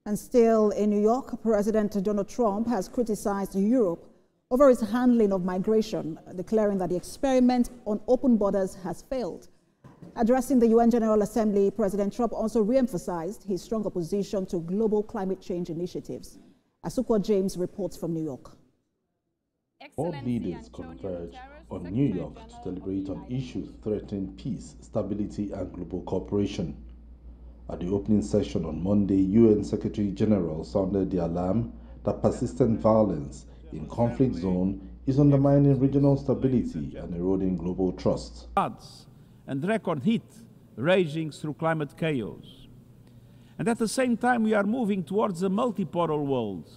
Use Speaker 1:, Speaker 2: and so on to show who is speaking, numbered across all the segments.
Speaker 1: And still in New York, President Donald Trump has criticized Europe over its handling of migration, declaring that the experiment on open borders has failed. Addressing the UN General Assembly, President Trump also re-emphasized his strong opposition to global climate change initiatives. Asukwa James reports from New York.
Speaker 2: All leaders converge on New York to deliberate on issues threatening peace, stability, and global cooperation. At the opening session on Monday, UN Secretary General sounded the alarm that persistent violence in conflict zone is undermining regional stability and eroding global trust.
Speaker 3: Floods and record heat raging through climate chaos. And at the same time, we are moving towards a multipolar world.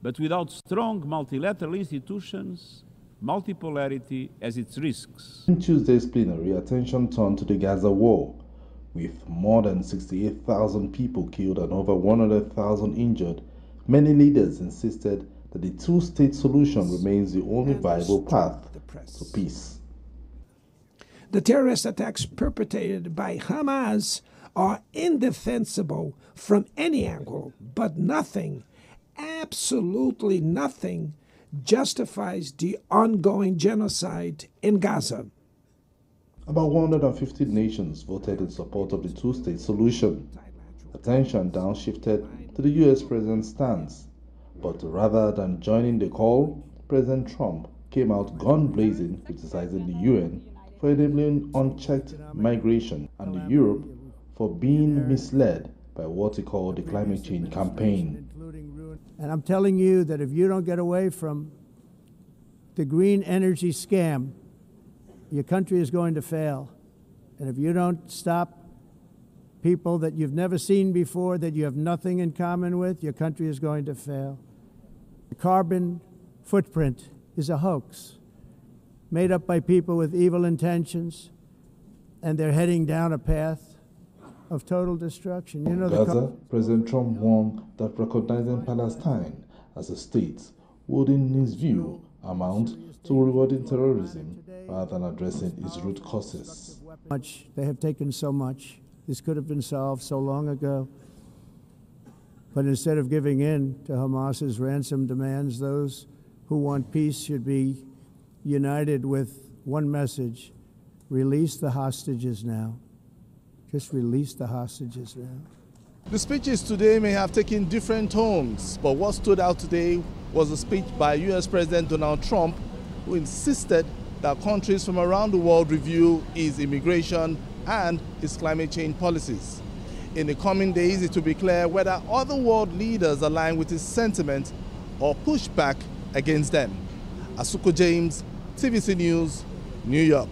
Speaker 3: But without strong multilateral institutions, multipolarity has its risks.
Speaker 2: In Tuesday's plenary, attention turned to the Gaza war, with more than 68,000 people killed and over 100,000 injured. Many leaders insisted that the two-state solution remains the only viable path to peace.
Speaker 4: The terrorist attacks perpetrated by Hamas are indefensible from any angle, but nothing, absolutely nothing, justifies the ongoing genocide in Gaza.
Speaker 2: About 150 nations voted in support of the two-state solution. Attention downshifted to the U.S. president's stance. But rather than joining the call, President Trump came out gun-blazing, criticizing the UN for enabling unchecked migration and the Europe for being misled by what he called the climate change campaign.
Speaker 5: And I'm telling you that if you don't get away from the green energy scam, your country is going to fail. And if you don't stop people that you've never seen before, that you have nothing in common with, your country is going to fail. The carbon footprint is a hoax made up by people with evil intentions, and they're heading down a path of total destruction. You know,
Speaker 2: Gaza, President Trump warned that recognizing Palestine as a state would, in his view, amount to rewarding terrorism rather than addressing its root causes.
Speaker 5: They have taken so much. This could have been solved so long ago. But instead of giving in to Hamas's ransom demands, those who want peace should be united with one message: release the hostages now. Just release the hostages now.
Speaker 6: The speeches today may have taken different tones, but what stood out today was a speech by U.S. President Donald Trump, who insisted that countries from around the world review his immigration and his climate change policies. In the coming days, it will be clear whether other world leaders align with his sentiment or push back against them. Asukwa James, TVC News, New York.